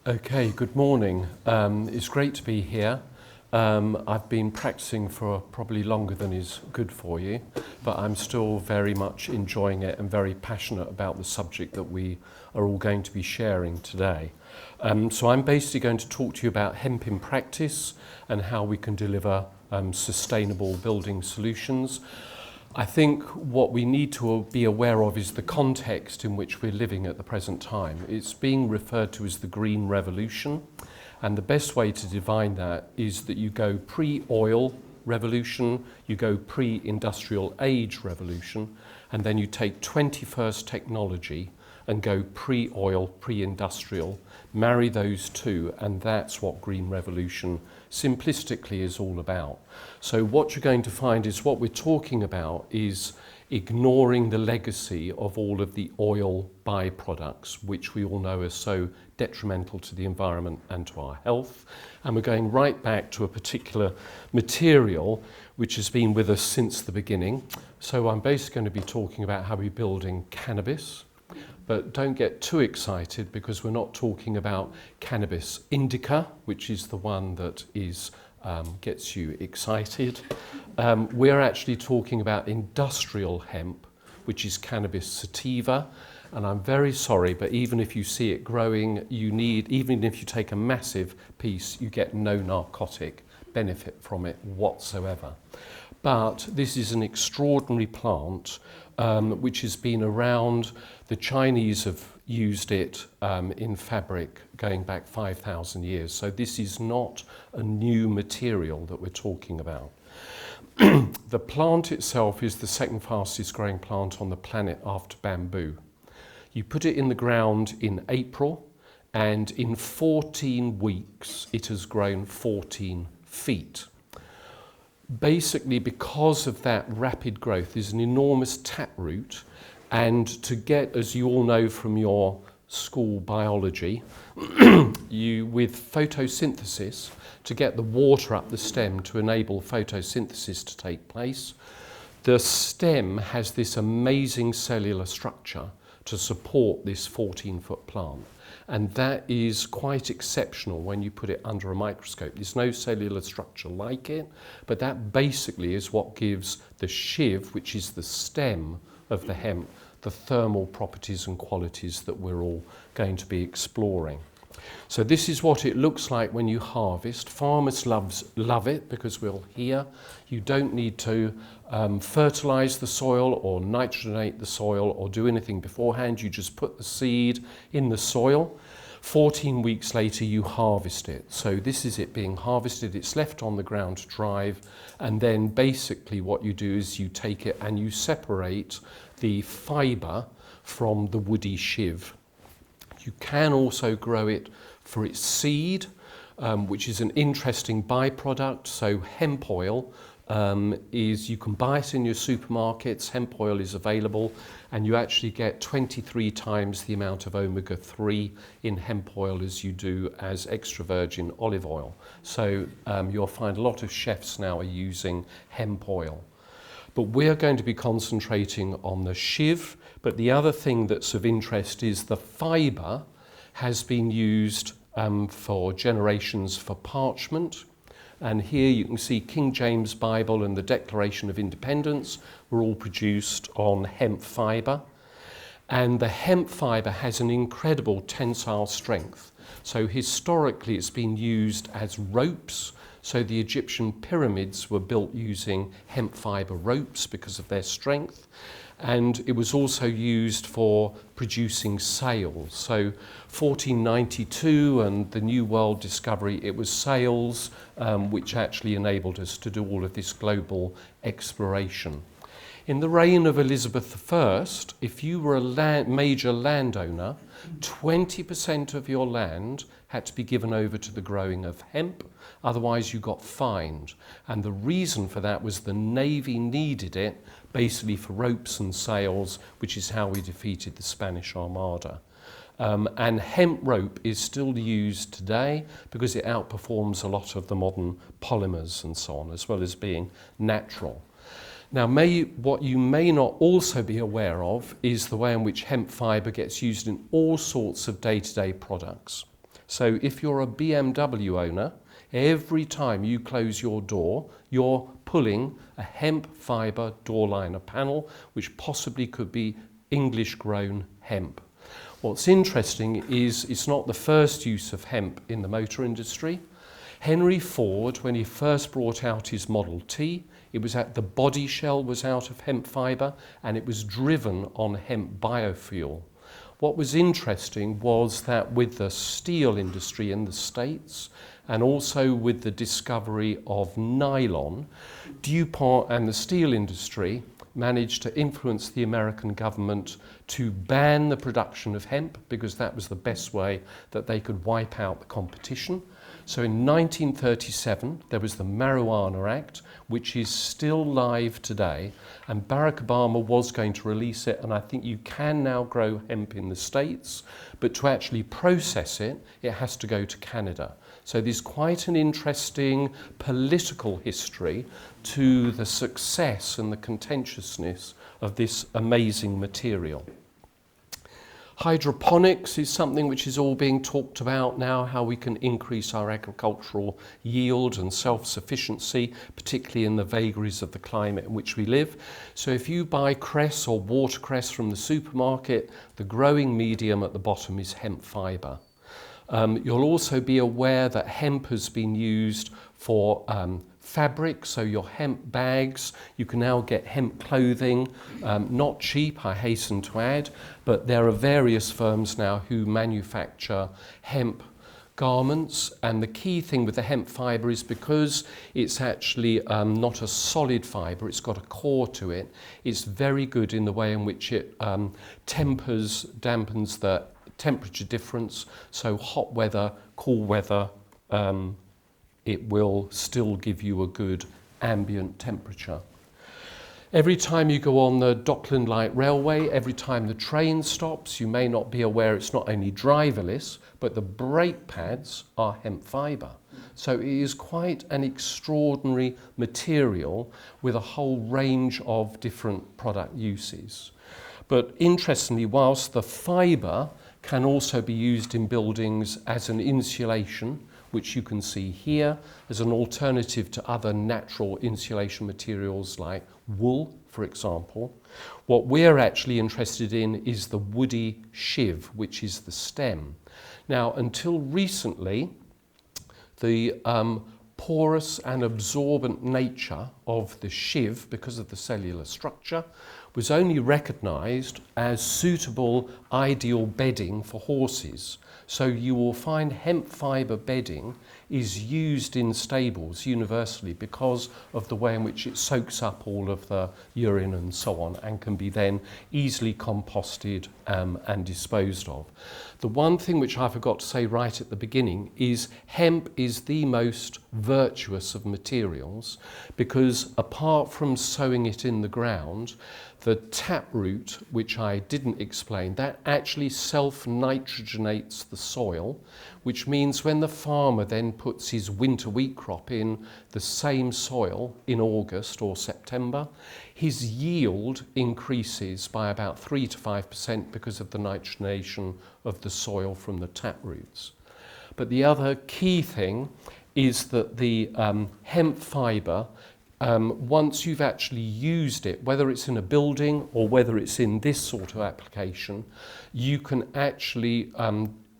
Okay, good morning. It's great to be here. I've been practicing for probably longer than is good for you, but I'm still very much enjoying it and very passionate about the subject that we are all going to be sharing today. So I'm basically going to talk to you about hemp in practice and how we can deliver sustainable building solutions. I think what we need to be aware of is the context in which we're living at the present time. It's being referred to as the Green Revolution, and the best way to define that is that you go pre-oil revolution, you go pre-industrial age revolution, and then you take 21st technology and go pre-oil, pre-industrial, marry those two, and that's what Green Revolution simplistically is all about. So what you're going to find is what we're talking about is ignoring the legacy of all of the oil byproducts, which we all know are so detrimental to the environment and to our health. And we're going right back to a particular material which has been with us since the beginning. So I'm basically going to be talking about how we're building cannabis. But don't get too excited because we're not talking about cannabis indica, which is the one that is gets you excited. We're actually talking about industrial hemp, which is cannabis sativa. And I'm very sorry, but even if you see it growing, even if you take a massive piece, you get no narcotic benefit from it whatsoever. But this is an extraordinary plant which has been around. The Chinese have used it in fabric going back 5,000 years. So this is not a new material that we're talking about. The plant itself is the second fastest growing plant on the planet after bamboo. You put it in the ground in April, and in 14 weeks it has grown 14 feet. Basically, because of that rapid growth, there's an enormous taproot, and to get, as you all know from your school biology, with photosynthesis, to get the water up the stem to enable photosynthesis to take place, the stem has this amazing cellular structure to support this 14-foot plant. And that is quite exceptional when you put it under a microscope. There's no cellular structure like it, but that basically is what gives the shiv, which is the stem of the hemp, the thermal properties and qualities that we're all going to be exploring. So this is what it looks like when you harvest. Farmers love it because we'll hear you don't need to fertilize the soil or nitrogenate the soil or do anything beforehand. You just put the seed in the soil. 14 weeks later you harvest it. So this is it being harvested. It's left on the ground to dry, and then basically what you do is you take it and you separate the fiber from the woody shiv. You can also grow it for its seed, which is an interesting byproduct. So hemp oil you can buy it in your supermarkets. Hemp oil is available, and you actually get 23 times the amount of omega-3 in hemp oil as you do as extra virgin olive oil. So you'll find a lot of chefs now are using hemp oil. But we're going to be concentrating on the shiv. But the other thing that's of interest is the fibre has been used for generations for parchment. And here you can see King James Bible and the Declaration of Independence were all produced on hemp fibre. And the hemp fibre has an incredible tensile strength. So historically it's been used as ropes. So the Egyptian pyramids were built using hemp fibre ropes because of their strength. And it was also used for producing sails. So 1492 and the New World discovery, it was sails which actually enabled us to do all of this global exploration. In the reign of Elizabeth I, if you were a major landowner, 20% of your land had to be given over to the growing of hemp, otherwise you got fined. And the reason for that was the Navy needed it basically for ropes and sails, which is how we defeated the Spanish Armada. And hemp rope is still used today because it outperforms a lot of the modern polymers and so on, as well as being natural. Now, what you may not also be aware of is the way in which hemp fibre gets used in all sorts of day-to-day products. So if you're a BMW owner, every time you close your door, you're pulling a hemp fibre door liner panel, which possibly could be English-grown hemp. What's interesting is it's not the first use of hemp in the motor industry. Henry Ford, when he first brought out his Model T, the body shell was out of hemp fibre and it was driven on hemp biofuel. What was interesting was that with the steel industry in the States and also with the discovery of nylon, DuPont and the steel industry managed to influence the American government to ban the production of hemp because that was the best way that they could wipe out the competition. So in 1937, there was the Marijuana Act, which is still live today, and Barack Obama was going to release it, and I think you can now grow hemp in the States, but to actually process it, it has to go to Canada. So there's quite an interesting political history to the success and the contentiousness of this amazing material. Hydroponics is something which is all being talked about now, how we can increase our agricultural yield and self-sufficiency, particularly in the vagaries of the climate in which we live. So if you buy cress or watercress from the supermarket, the growing medium at the bottom is hemp fibre. You'll also be aware that hemp has been used for fabric, so your hemp bags. You can now get hemp clothing, not cheap, I hasten to add, but there are various firms now who manufacture hemp garments, and the key thing with the hemp fibre is because it's actually not a solid fibre, it's got a core to it, it's very good in the way in which it dampens the temperature difference, so hot weather, cool weather, it will still give you a good ambient temperature. Every time you go on the Dockland Light Railway, every time the train stops, you may not be aware it's not only driverless, but the brake pads are hemp fibre. So it is quite an extraordinary material with a whole range of different product uses. But interestingly, whilst the fibre can also be used in buildings as an insulation, which you can see here as an alternative to other natural insulation materials like wool, for example. What we're actually interested in is the woody shiv, which is the stem. Now, until recently, the porous and absorbent nature of the shiv, because of the cellular structure, was only recognised as suitable, ideal bedding for horses. So you will find hemp fibre bedding is used in stables universally because of the way in which it soaks up all of the urine and so on and can be then easily composted and disposed of. The one thing which I forgot to say right at the beginning is hemp is the most virtuous of materials because apart from sowing it in the ground, the taproot, which I didn't explain, that actually self-nitrogenates the soil, which means when the farmer then puts his winter wheat crop in the same soil in August or September, his yield increases by about 3 to 5% because of the nitrogenation of the soil from the taproots. But the other key thing is that the hemp fibre, once you've actually used it, whether it's in a building or whether it's in this sort of application, you can actually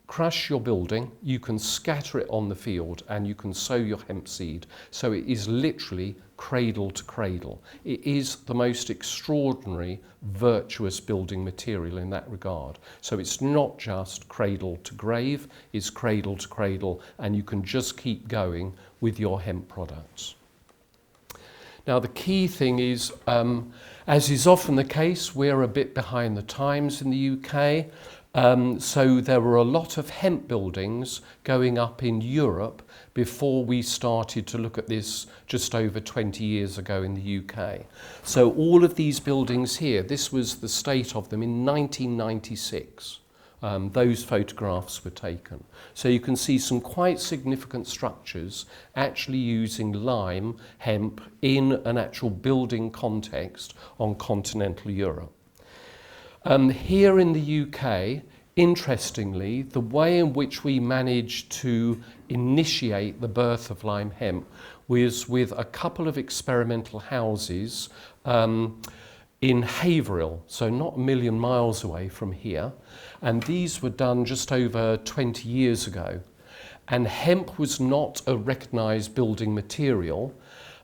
crush your building, you can scatter it on the field, and you can sow your hemp seed. So it is literally cradle to cradle. It is the most extraordinary, virtuous building material in that regard. So it's not just cradle to grave, it's cradle to cradle, and you can just keep going with your hemp products. Now the key thing is, as is often the case, we're a bit behind the times in the UK. So there were a lot of hemp buildings going up in Europe before we started to look at this just over 20 years ago in the UK. So all of these buildings here, this was the state of them in 1996. Those photographs were taken. So you can see some quite significant structures actually using lime hemp in an actual building context on continental Europe. Here in the UK, interestingly, the way in which we managed to initiate the birth of lime hemp was with a couple of experimental houses in Haverhill, so not a million miles away from here. And these were done just over 20 years ago. And hemp was not a recognised building material,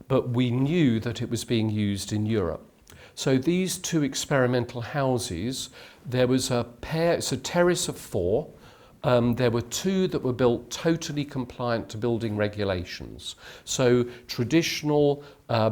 but we knew that it was being used in Europe. So these two experimental houses, there was a pair, it's a terrace of 4. There were 2 that were built totally compliant to building regulations. So traditional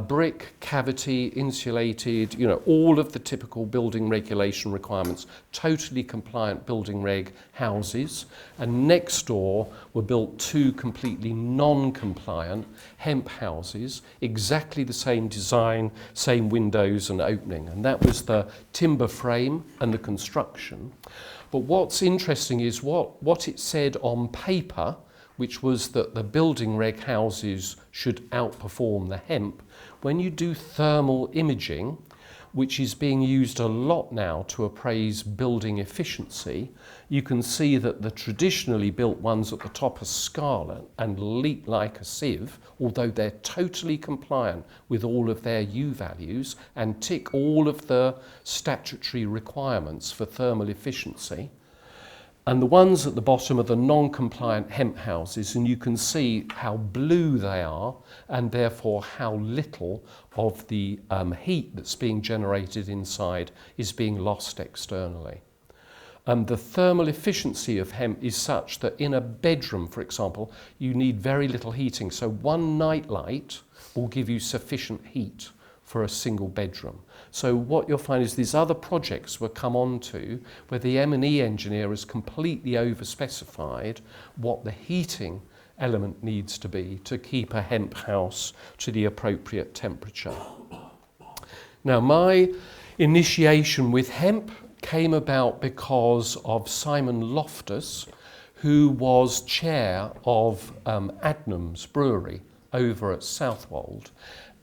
brick, cavity, insulated, all of the typical building regulation requirements, totally compliant building reg houses. And next door were built 2 completely non-compliant hemp houses, exactly the same design, same windows and opening. And that was the timber frame and the construction. But what's interesting is what it said on paper, which was that the building reg houses should outperform the hemp. When you do thermal imaging, which is being used a lot now to appraise building efficiency, you can see that the traditionally built ones at the top are scarlet and leak like a sieve, although they're totally compliant with all of their U values and tick all of the statutory requirements for thermal efficiency. And the ones at the bottom are the non-compliant hemp houses, and you can see how blue they are and therefore how little of the heat that's being generated inside is being lost externally. The thermal efficiency of hemp is such that in a bedroom, for example, you need very little heating. So one night light will give you sufficient heat for a single bedroom. So what you'll find is these other projects we'll come on to where the M&E engineer has completely overspecified what the heating element needs to be to keep a hemp house to the appropriate temperature. Now, my initiation with hemp came about because of Simon Loftus, who was chair of Adnams Brewery over at Southwold.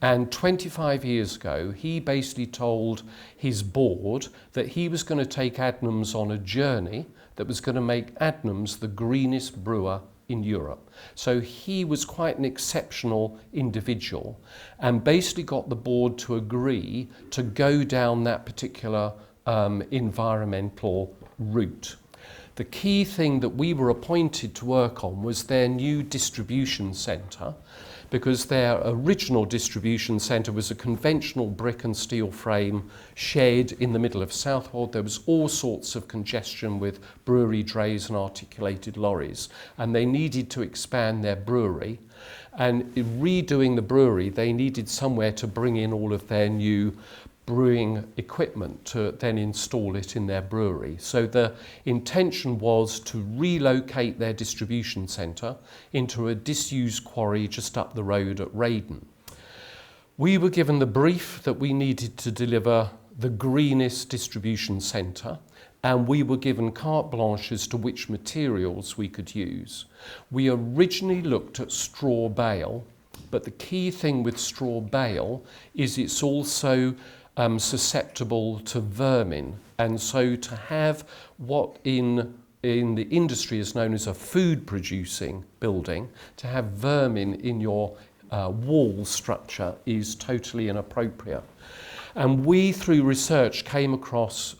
And 25 years ago, he basically told his board that he was going to take Adnams on a journey that was going to make Adnams the greenest brewer in Europe. So he was quite an exceptional individual and basically got the board to agree to go down that particular environmental route. The key thing that we were appointed to work on was their new distribution centre, because their original distribution centre was a conventional brick and steel frame shed in the middle of Southwold. There was all sorts of congestion with brewery drays and articulated lorries, and they needed to expand their brewery. And in redoing the brewery, they needed somewhere to bring in all of their new brewing equipment to then install it in their brewery. So the intention was to relocate their distribution centre into a disused quarry just up the road at Raiden. We were given the brief that we needed to deliver the greenest distribution centre, and we were given carte blanche as to which materials we could use. We originally looked at straw bale, but the key thing with straw bale is it's also susceptible to vermin, and so to have what in the industry is known as a food producing building, to have vermin in your wall structure is totally inappropriate. And we, through research, came across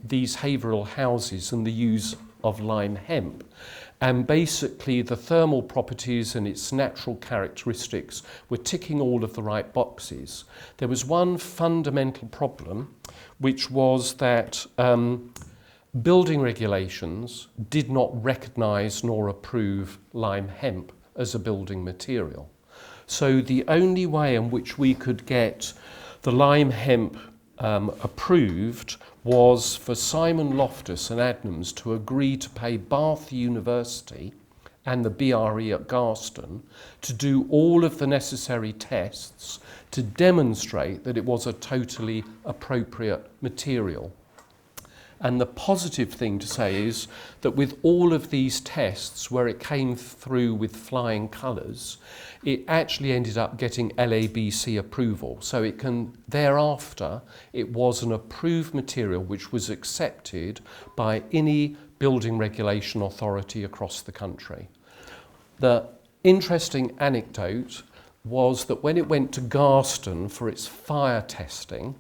these Haverhill houses and the use of lime hemp. And basically the thermal properties and its natural characteristics were ticking all of the right boxes. There was one fundamental problem, which was that building regulations did not recognise nor approve lime hemp as a building material. So the only way in which we could get the lime hemp approved was for Simon Loftus and Adnams to agree to pay Bath University and the BRE at Garston to do all of the necessary tests to demonstrate that it was a totally appropriate material. And the positive thing to say is that with all of these tests where it came through with flying colours, it actually ended up getting LABC approval. So it can, thereafter, it was an approved material which was accepted by any building regulation authority across the country. The interesting anecdote was that when it went to Garston for its fire testing,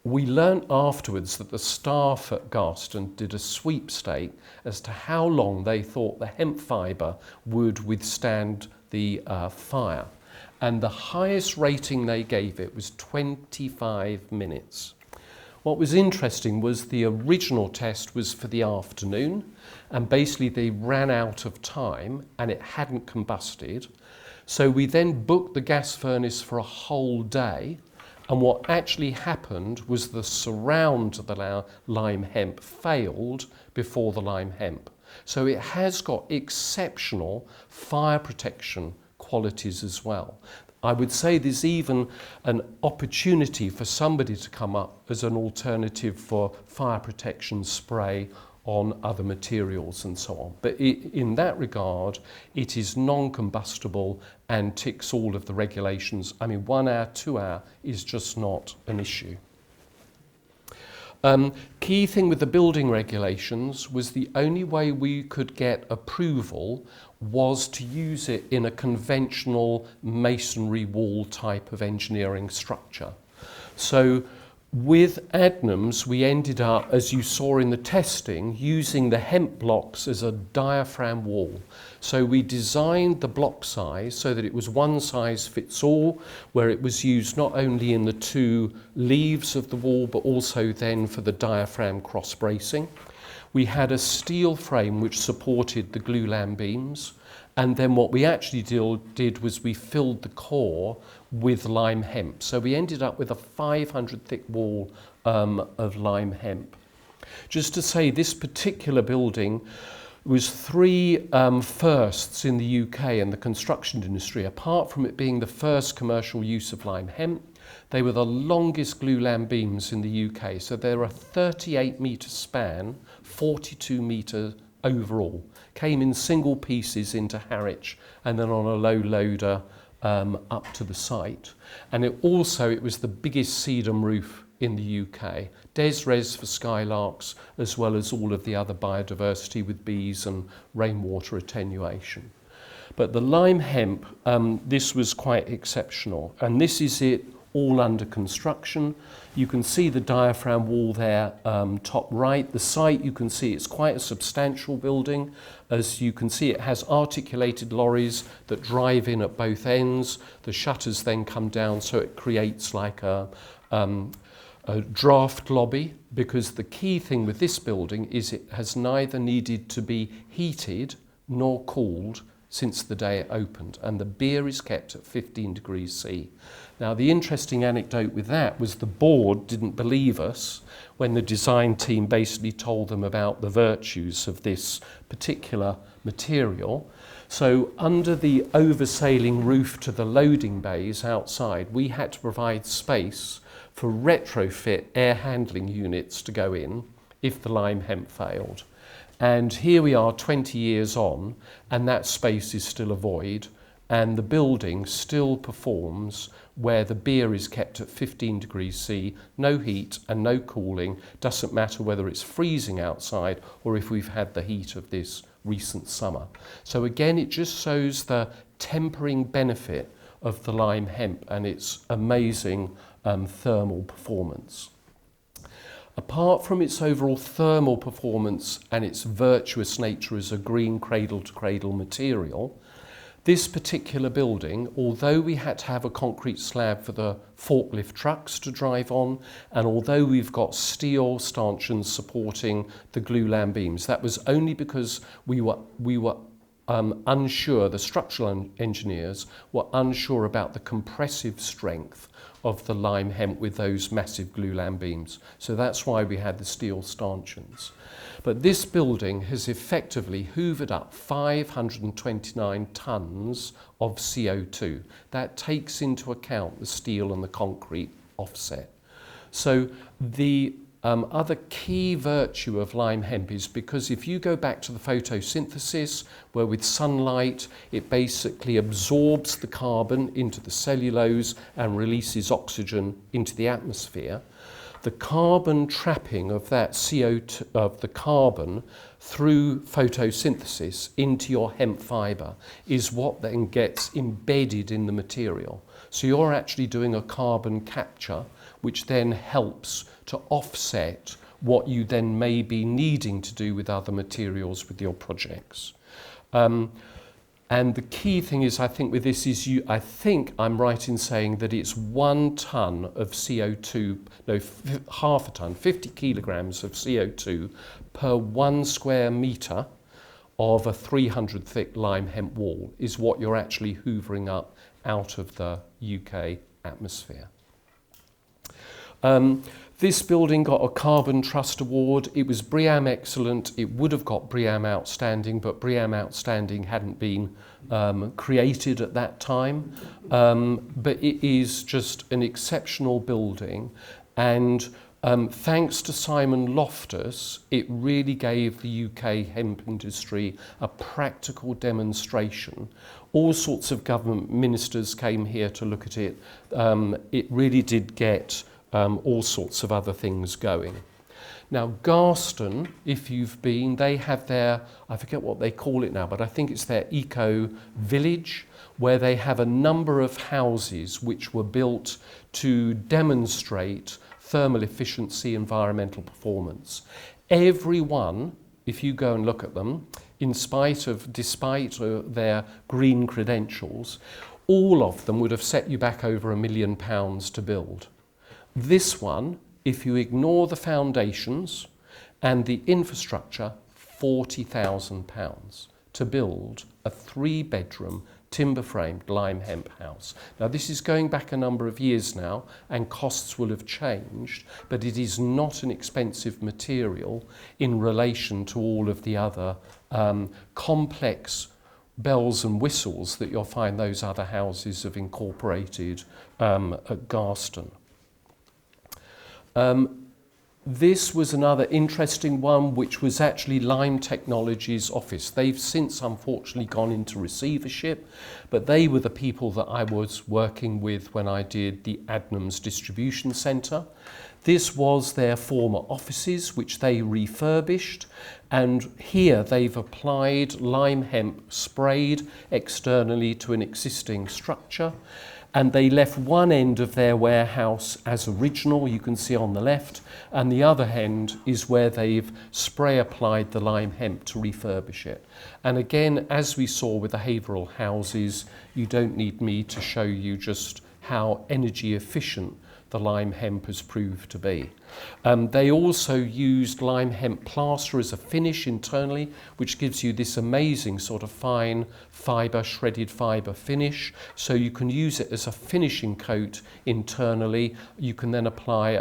we learnt afterwards that the staff at Garston did a sweepstake as to how long they thought the hemp fibre would withstand the fire. And the highest rating they gave it was 25 minutes. What was interesting was the original test was for the afternoon, and basically they ran out of time and it hadn't combusted. So we then booked the gas furnace for a whole day. And what actually happened was the surround to the lime hemp failed before the lime hemp. So it has got exceptional fire protection qualities as well. I would say there's even an opportunity for somebody to come up as an alternative for fire protection spray on other materials and so on. But in that regard, it is non-combustible and ticks all of the regulations. I mean, 1 hour, 2 hour is just not an issue. Key thing with the building regulations was the only way we could get approval was to use it in a conventional masonry wall type of engineering structure. So with Adnams, we ended up, as you saw in the testing, using the hemp blocks as a diaphragm wall. So we designed the block size so that it was one size fits all, where it was used not only in the 2 leaves of the wall, but also then for the diaphragm cross bracing. We had a steel frame which supported the glulam beams. And then what we actually did was we filled the core with lime hemp. So we ended up with a 500 thick wall of lime hemp. Just to say, this particular building was 3 firsts in the UK in the construction industry. Apart from it being the first commercial use of lime hemp, they were the longest glulam beams in the UK. So they're a 38-metre span, 42 metre overall. Came in single pieces into Harwich and then on a low loader up to the site. And it was the biggest sedum roof in the UK. Des res for skylarks, as well as all of the other biodiversity with bees and rainwater attenuation. But the lime hemp, this was quite exceptional. And this is it all under construction. You can see the diaphragm wall there, top right. The site, you can see it's quite a substantial building. As you can see, it has articulated lorries that drive in at both ends. The shutters then come down, so it creates like a draft lobby, because the key thing with this building is it has neither needed to be heated nor cooled since the day it opened, and the beer is kept at 15 degrees C. Now, the interesting anecdote with that was the board didn't believe us when the design team basically told them about the virtues of this particular material. So under the oversailing roof to the loading bays outside, we had to provide space for retrofit air handling units to go in if the lime hemp failed. And here we are 20 years on, and that space is still a void, and the building still performs where the beer is kept at 15 degrees C, no heat and no cooling. Doesn't matter whether it's freezing outside or if we've had the heat of this recent summer. So again, it just shows the tempering benefit of the lime hemp and its amazing thermal performance. Apart from its overall thermal performance and its virtuous nature as a green cradle-to-cradle material, this particular building, although we had to have a concrete slab for the forklift trucks to drive on, and although we've got steel stanchions supporting the glulam beams, that was only because we were unsure, the structural engineers were unsure about the compressive strength of the lime hemp with those massive glulam beams. So that's why we had the steel stanchions. But this building has effectively hoovered up 529 tonnes of CO2. That takes into account the steel and the concrete offset. So the Other key virtue of lime hemp is because if you go back to the photosynthesis, where with sunlight it basically absorbs the carbon into the cellulose and releases oxygen into the atmosphere, the carbon trapping of that CO2, of the carbon through photosynthesis into your hemp fibre is what then gets embedded in the material. So you're actually doing a carbon capture, which then helps to offset what you then may be needing to do with other materials with your projects. And the key thing is, I think with this is I think I'm right in saying that it's 1 tonne of CO2, no, half a tonne, 50 kilograms of CO2 per 1 square metre of a 300 thick lime hemp wall is what you're actually hoovering up out of the UK atmosphere. This building got a Carbon Trust Award. It was BREEAM Excellent. It would have got BREEAM Outstanding, but BREEAM Outstanding hadn't been created at that time. But it is just an exceptional building. And thanks to Simon Loftus, it really gave the UK hemp industry a practical demonstration. All sorts of government ministers came here to look at it. It really did get all sorts of other things going. Now, Garston, if you've been, they have their, I forget what they call it now, but I think it's their eco village, where they have a number of houses which were built to demonstrate thermal efficiency, environmental performance. Every one, if you go and look at them, despite their green credentials, all of them would have set you back over £1 million to build. This one, if you ignore the foundations and the infrastructure, £40,000 to build a 3-bedroom timber-framed lime hemp house. Now, this is going back a number of years now, and costs will have changed, but it is not an expensive material in relation to all of the other complex bells and whistles that you'll find those other houses have incorporated at Garston. This was another interesting one, which was actually Lime Technologies' office. They've since unfortunately gone into receivership, but they were the people that I was working with when I did the Adnams Distribution Centre. This was their former offices, which they refurbished, and here they've applied lime hemp sprayed externally to an existing structure. And they left one end of their warehouse as original, you can see on the left, and the other end is where they've spray applied the lime hemp to refurbish it. And again, as we saw with the Haverhill houses, you don't need me to show you just how energy efficient the lime hemp has proved to be. They also used lime hemp plaster as a finish internally, which gives you this amazing sort of fine fibre, shredded fibre finish. So you can use it as a finishing coat internally. You can then apply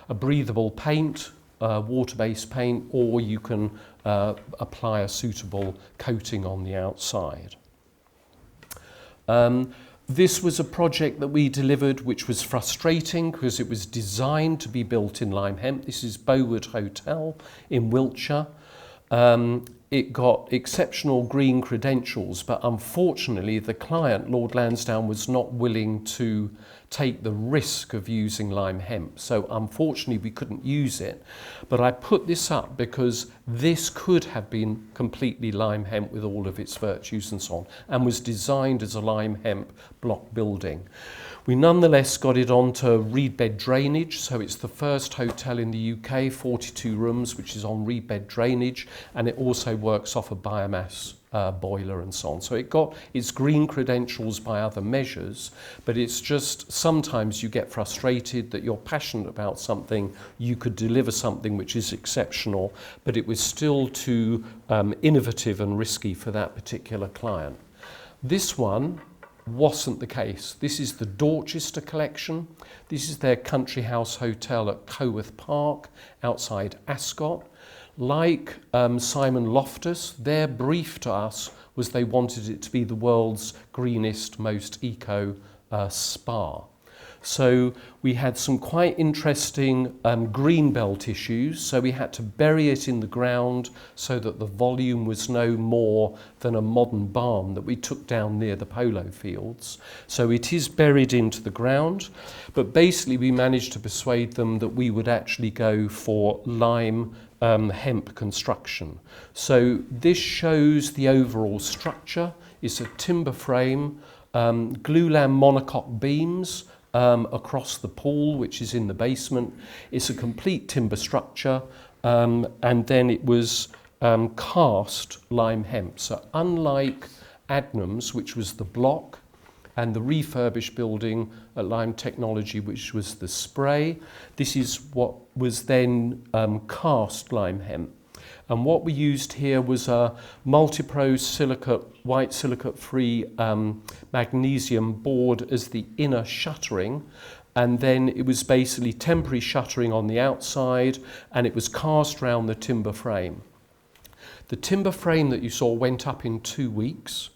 a breathable paint, water-based paint, or you can apply a suitable coating on the outside. This was a project that we delivered which was frustrating because it was designed to be built in lime hemp. This is Beauwood Hotel in Wiltshire. It got exceptional green credentials, but unfortunately the client, Lord Lansdowne, was not willing to take the risk of using lime hemp. So unfortunately we couldn't use it. But I put this up because this could have been completely lime hemp with all of its virtues and so on, and was designed as a lime hemp block building. We nonetheless got it onto reed bed drainage, so it's the first hotel in the UK, 42 rooms, which is on reed bed drainage, and it also works off a biomass boiler and so on. So it got its green credentials by other measures, but it's just sometimes you get frustrated that you're passionate about something, you could deliver something which is exceptional, but it was still too innovative and risky for that particular client. This one wasn't the case. This is the Dorchester collection. This is their country house hotel at Coworth Park outside Ascot. Like Simon Loftus, their brief to us was they wanted it to be the world's greenest, most eco spa. So we had some quite interesting green belt issues. So we had to bury it in the ground so that the volume was no more than a modern barn that we took down near the polo fields. So it is buried into the ground, but basically we managed to persuade them that we would actually go for lime hemp construction. So this shows the overall structure. It's a timber frame, glulam monocoque beams across the pool, which is in the basement. It's a complete timber structure, and then it was cast lime hemp. So unlike Adnams, which was the block, and the refurbished building at Lime Technology, which was the spray, this is what was then cast lime hemp. And what we used here was a multi-pro silicate, white silicate-free magnesium board as the inner shuttering, and then it was basically temporary shuttering on the outside, and it was cast round the timber frame. The timber frame that you saw went up in 2 weeks,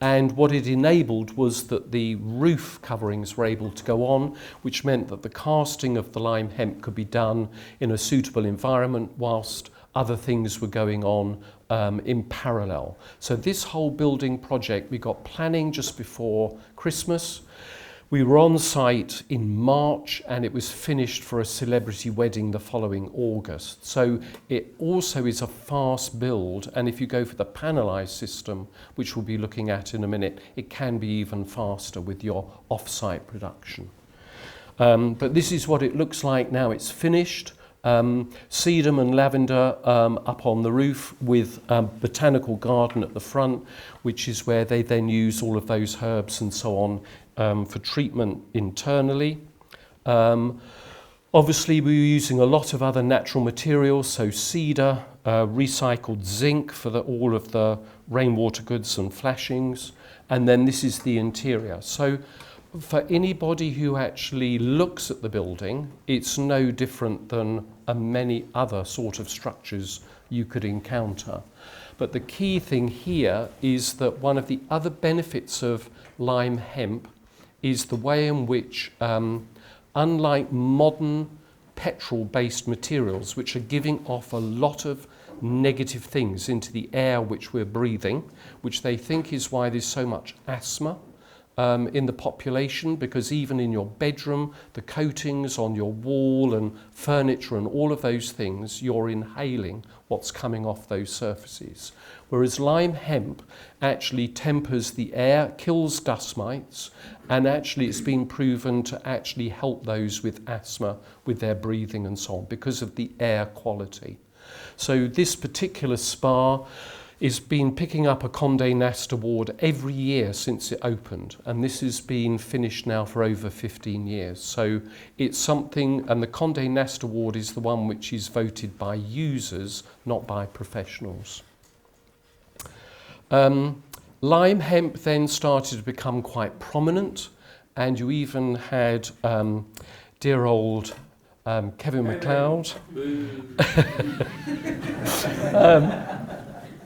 and what it enabled was that the roof coverings were able to go on, which meant that the casting of the lime hemp could be done in a suitable environment whilst other things were going on in parallel. So this whole building project, we got planning just before Christmas. We were on site in March, and it was finished for a celebrity wedding the following August. So it also is a fast build, and if you go for the panelised system, which we'll be looking at in a minute, it can be even faster with your off-site production. But this is what it looks like now it's finished. Sedum and lavender up on the roof with a botanical garden at the front, which is where they then use all of those herbs and so on for treatment internally. Obviously we were using a lot of other natural materials, so cedar, recycled zinc for all of the rainwater goods and flashings, and then this is the interior. So for anybody who actually looks at the building, it's no different than many other sort of structures you could encounter. But the key thing here is that one of the other benefits of lime hemp is the way in which, unlike modern petrol-based materials, which are giving off a lot of negative things into the air which we're breathing, which they think is why there's so much asthma in the population, because even in your bedroom, the coatings on your wall and furniture and all of those things, you're inhaling what's coming off those surfaces. Whereas lime hemp actually tempers the air, kills dust mites, and actually it's been proven to actually help those with asthma with their breathing and so on because of the air quality. So this particular spa has been picking up a Condé Nast Award every year since it opened, and this has been finished now for over 15 years. So it's something, and the Condé Nast Award is the one which is voted by users, not by professionals. Lime hemp then started to become quite prominent, and you even had dear old Kevin MacLeod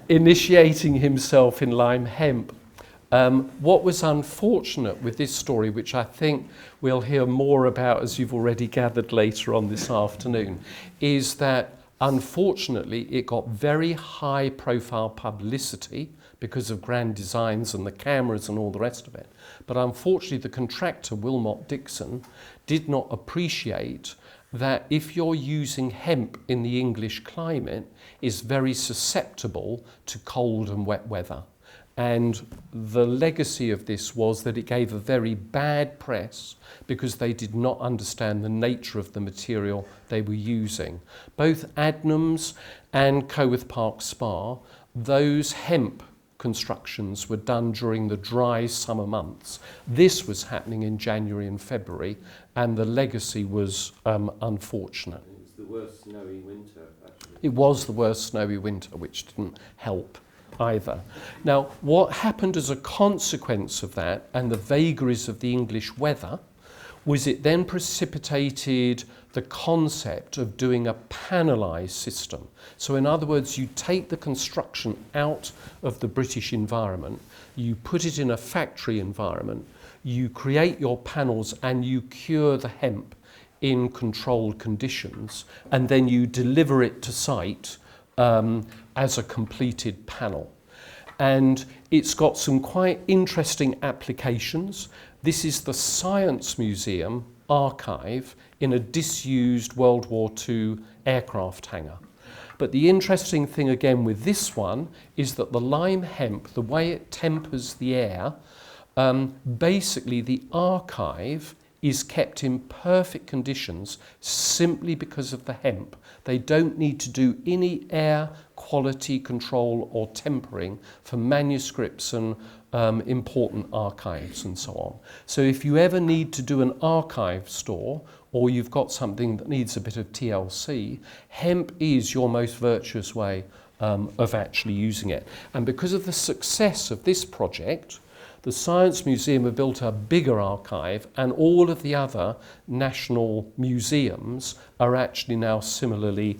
initiating himself in lime hemp. What was unfortunate with this story, which I think we'll hear more about as you've already gathered later on this afternoon, is that unfortunately it got very high profile publicity because of grand designs and the cameras and all the rest of it. But unfortunately the contractor, Wilmot Dixon, did not appreciate that if you're using hemp in the English climate, is very susceptible to cold and wet weather. And the legacy of this was that it gave a very bad press because they did not understand the nature of the material they were using. Both Adnams and Coworth Park Spa, those hemp constructions were done during the dry summer months. This was happening in January and February, and the legacy was unfortunate. It was the worst snowy winter, actually. It was the worst snowy winter, which didn't help either. Now, what happened as a consequence of that and the vagaries of the English weather was it then precipitated the concept of doing a panelised system. So in other words, you take the construction out of the British environment, you put it in a factory environment, you create your panels and you cure the hemp in controlled conditions, and then you deliver it to site as a completed panel. And it's got some quite interesting applications. This is the Science Museum archive in a disused World War II aircraft hangar. But the interesting thing again with this one is that the lime hemp, the way it tempers the air, basically the archive is kept in perfect conditions simply because of the hemp. They don't need to do any air quality control or tempering for manuscripts and important archives and so on. So if you ever need to do an archive store, or you've got something that needs a bit of TLC, hemp is your most virtuous way of actually using it. And because of the success of this project, the Science Museum have built a bigger archive, and all of the other national museums are actually now similarly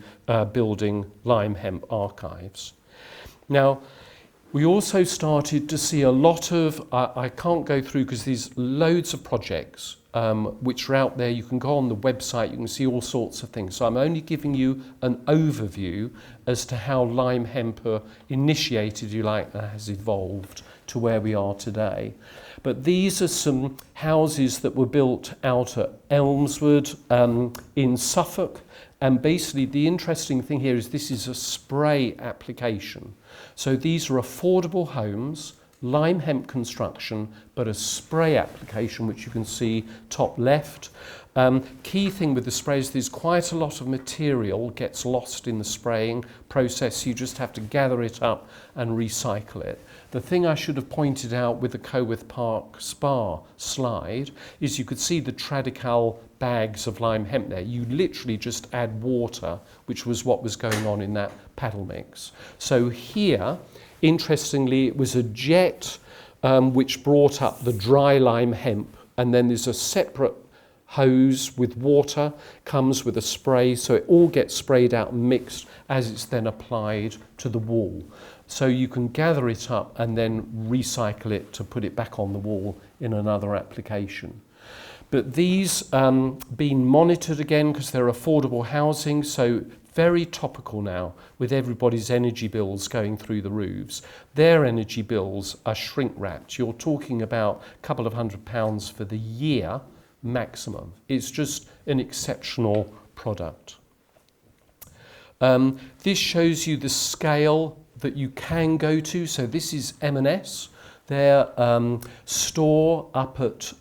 building lime hemp archives. Now, we also started to see a lot of, I can't go through because there's loads of projects which are out there. You can go on the website, you can see all sorts of things. So I'm only giving you an overview as to how lime hemp initiated, if you like, has evolved to where we are today. But these are some houses that were built out at Elmswood in Suffolk. And basically the interesting thing here is this is a spray application. So these are affordable homes, lime hemp construction, but a spray application, which you can see top left. Key thing with the sprays, there's quite a lot of material gets lost in the spraying process. You just have to gather it up and recycle it. The thing I should have pointed out with the Coworth Park Spa slide is you could see the Tradical bags of lime hemp there. You literally just add water, which was what was going on in that paddle mix. So here, interestingly, it was a jet which brought up the dry lime hemp, and then there's a separate hose with water, comes with a spray, so it all gets sprayed out and mixed as it's then applied to the wall. So you can gather it up and then recycle it to put it back on the wall in another application. But these being monitored again because they're affordable housing, so very topical now with everybody's energy bills going through the roofs. Their energy bills are shrink wrapped. You're talking about a couple of £100 for the year maximum. It's just an exceptional product. This shows you the scale that you can go to. So this is M&S, their store up at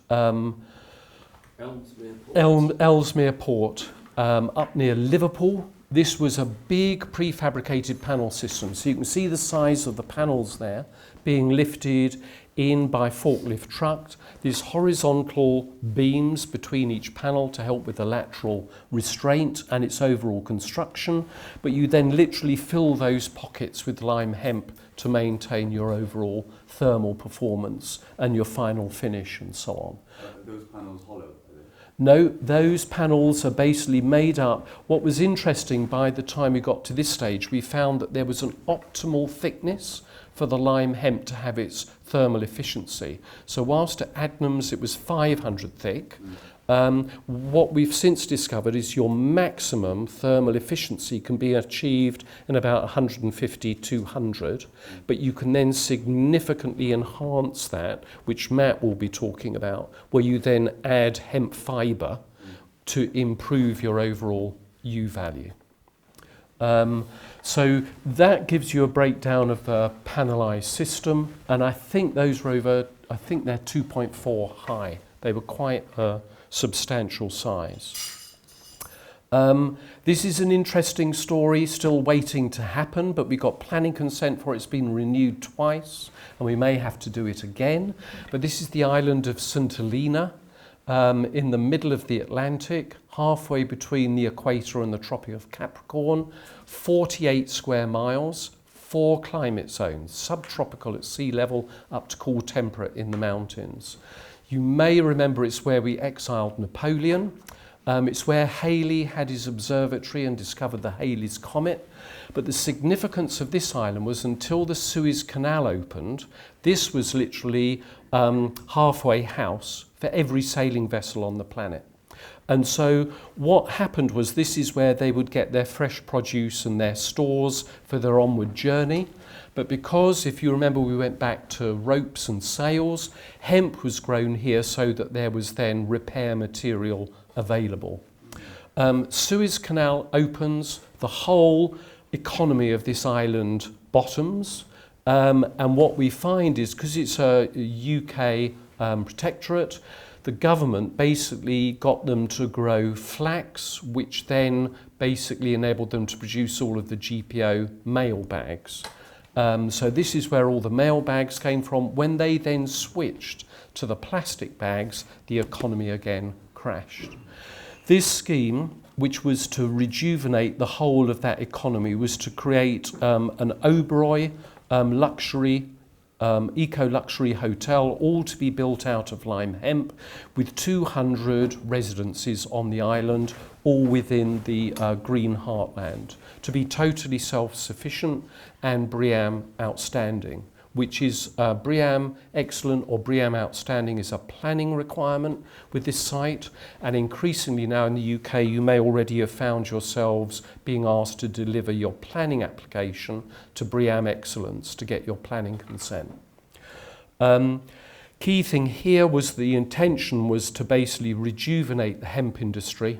Ellesmere Port, up near Liverpool. This was a big prefabricated panel system. So you can see the size of the panels there being lifted in by forklift truck. There's horizontal beams between each panel to help with the lateral restraint and its overall construction, but you then literally fill those pockets with lime hemp to maintain your overall thermal performance and your final finish and so on. Those panels hollow? No, those panels are basically made up. What was interesting, by the time we got to this stage, we found that there was an optimal thickness for the lime hemp to have its thermal efficiency. So whilst at Adnams it was 500 thick, what we've since discovered is your maximum thermal efficiency can be achieved in about 150, 200, but you can then significantly enhance that, which Matt will be talking about, where you then add hemp fibre to improve your overall U value. So that gives you a breakdown of the panelised system, and I think those were over, I think they're 2.4 high. They were quite a substantial size. This is an interesting story, still waiting to happen, but we got planning consent for it. It's been renewed twice, and we may have to do it again. But this is the island of St Helena, in the middle of the Atlantic, halfway between the equator and the Tropic of Capricorn, 48 square miles, 4 climate zones, subtropical at sea level up to cool temperate in the mountains. You may remember it's where we exiled Napoleon. It's where Halley had his observatory and discovered the Halley's Comet. But the significance of this island was until the Suez Canal opened, this was literally halfway house for every sailing vessel on the planet. And so what happened was this is where they would get their fresh produce and their stores for their onward journey. But because, if you remember, we went back to ropes and sails, hemp was grown here so that there was then repair material available. Suez Canal opens, the whole economy of this island bottoms, and what we find is, because it's a UK protectorate, the government basically got them to grow flax, which then basically enabled them to produce all of the GPO mail bags. So this is where all the mail bags came from. When they then switched to the plastic bags, the economy again crashed. This scheme, which was to rejuvenate the whole of that economy, was to create an Oberoi luxury, eco-luxury hotel, all to be built out of lime hemp, with 200 residences on the island, all within the green heartland, to be totally self-sufficient and BREEAM outstanding, which is BREEAM excellent or BREEAM outstanding is a planning requirement with this site, and increasingly now in the UK you may already have found yourselves being asked to deliver your planning application to BREEAM excellence to get your planning consent. Key thing here was the intention was to basically rejuvenate the hemp industry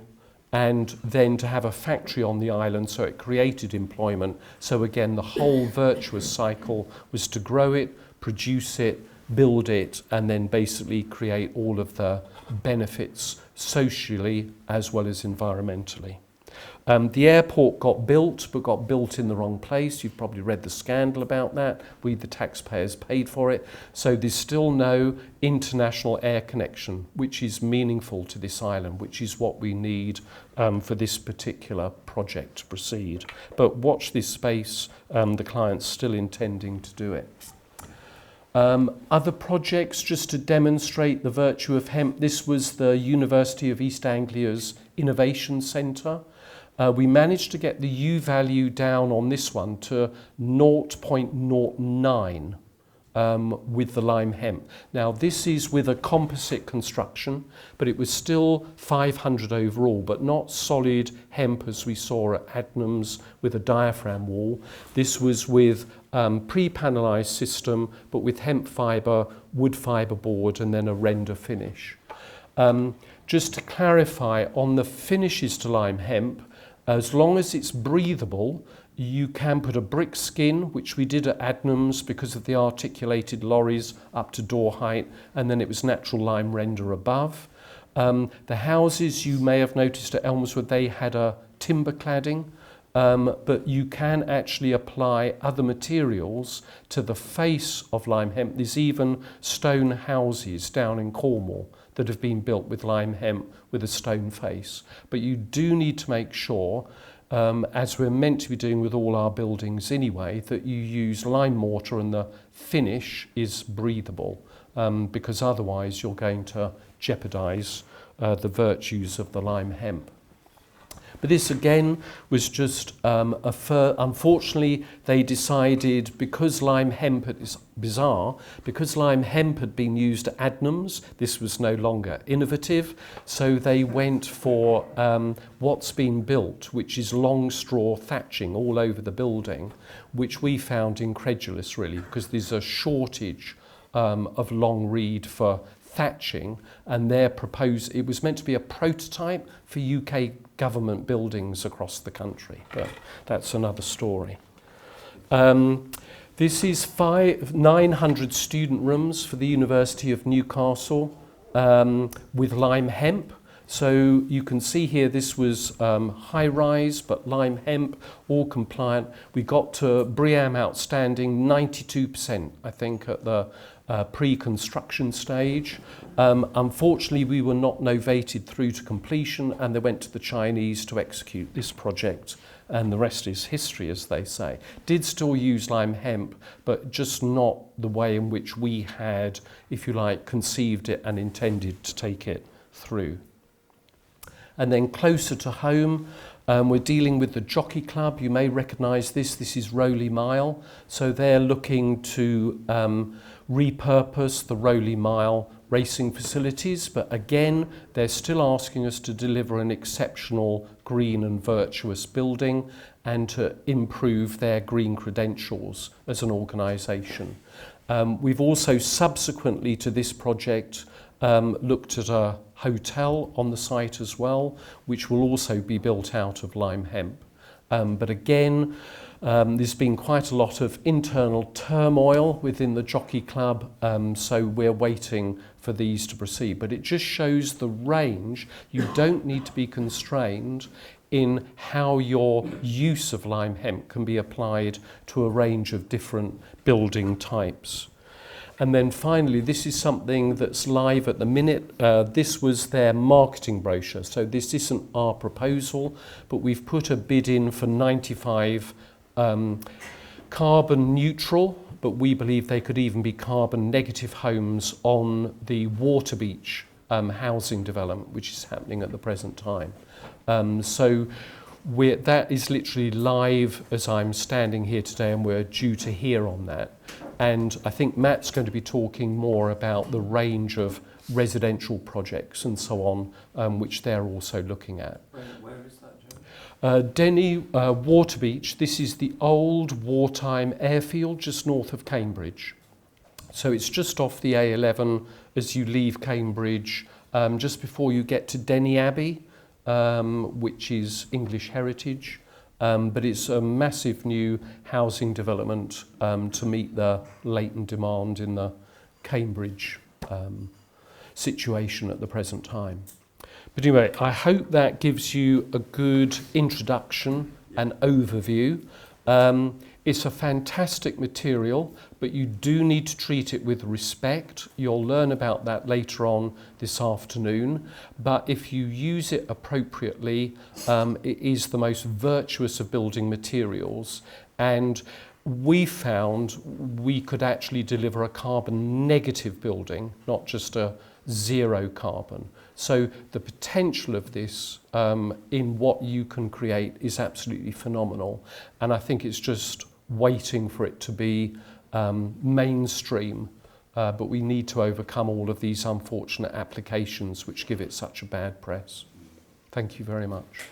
and then to have a factory on the island, so it created employment. So again, the whole virtuous cycle was to grow it, produce it, build it, and then basically create all of the benefits socially as well as environmentally. The airport got built, but got built in the wrong place. You've probably read the scandal about that. We, the taxpayers, paid for it. So there's still no international air connection, which is meaningful to this island, which is what we need for this particular project to proceed. But watch this space, the client's still intending to do it. Other projects, just to demonstrate the virtue of hemp, this was the University of East Anglia's Innovation Centre. We managed to get the U value down on this one to 0.09 with the lime hemp. Now this is with a composite construction, but it was still 500 overall, but not solid hemp as we saw at Adnams with a diaphragm wall. This was with pre-panelised system, but with hemp fibre, wood fibre board, and then a render finish. Just to clarify, on the finishes to lime hemp, as long as it's breathable, you can put a brick skin, which we did at Adnams because of the articulated lorries up to door height, and then it was natural lime render above. The houses, you may have noticed at Elmswood, they had a timber cladding, but you can actually apply other materials to the face of lime hemp. There's even stone houses down in Cornwall that have been built with lime hemp with a stone face. But you do need to make sure, as we're meant to be doing with all our buildings anyway, that you use lime mortar and the finish is breathable, because otherwise you're going to jeopardise the virtues of the lime hemp. But this again was just unfortunately they decided, because lime hemp is bizarre, because lime hemp had been used at Adnams, this was no longer innovative, so they went for what's been built, which is long straw thatching all over the building, which we found incredulous really, because there's a shortage of long reed for thatching, and it was meant to be a prototype for UK government buildings across the country, but that's another story. This is 900 student rooms for the University of Newcastle with lime hemp. So you can see here this was high rise, but lime hemp, all compliant. We got to BREEAM outstanding 92%, I think, at the pre-construction stage. Unfortunately, we were not novated through to completion, and they went to the Chinese to execute this project, and the rest is history, as they say. Did still use lime hemp, but just not the way in which we had, if you like, conceived it and intended to take it through. And then closer to home, we're dealing with the Jockey Club. You may recognise this. This is Rowley Mile. So they're looking to repurpose the Rowley Mile racing facilities, but again, they're still asking us to deliver an exceptional green and virtuous building and to improve their green credentials as an organisation. We've also subsequently to this project looked at a hotel on the site as well, which will also be built out of lime hemp. But again, there's been quite a lot of internal turmoil within the Jockey Club, so we're waiting for these to proceed. But it just shows the range. You don't need to be constrained in how your use of lime hemp can be applied to a range of different building types. And then finally, this is something that's live at the minute. This was their marketing brochure. So this isn't our proposal, but we've put a bid in for 95 carbon neutral, but we believe they could even be carbon negative homes on the Waterbeach housing development, which is happening at the present time. So that is literally live as I'm standing here today, and we're due to hear on that. And I think Matt's going to be talking more about the range of residential projects and so on, which they're also looking at. Where is that, Joe? Denny, Waterbeach, this is the old wartime airfield just north of Cambridge. So it's just off the A11 as you leave Cambridge, just before you get to Denny Abbey, which is English heritage. But it's a massive new housing development to meet the latent demand in the Cambridge situation at the present time. But anyway, I hope that gives you a good introduction and overview. It's a fantastic material, but you do need to treat it with respect. You'll learn about that later on this afternoon. But if you use it appropriately, it is the most virtuous of building materials. And we found we could actually deliver a carbon negative building, not just a zero carbon. So the potential of this in what you can create is absolutely phenomenal. And I think it's just waiting for it to be mainstream, but we need to overcome all of these unfortunate applications which give it such a bad press. Thank you very much.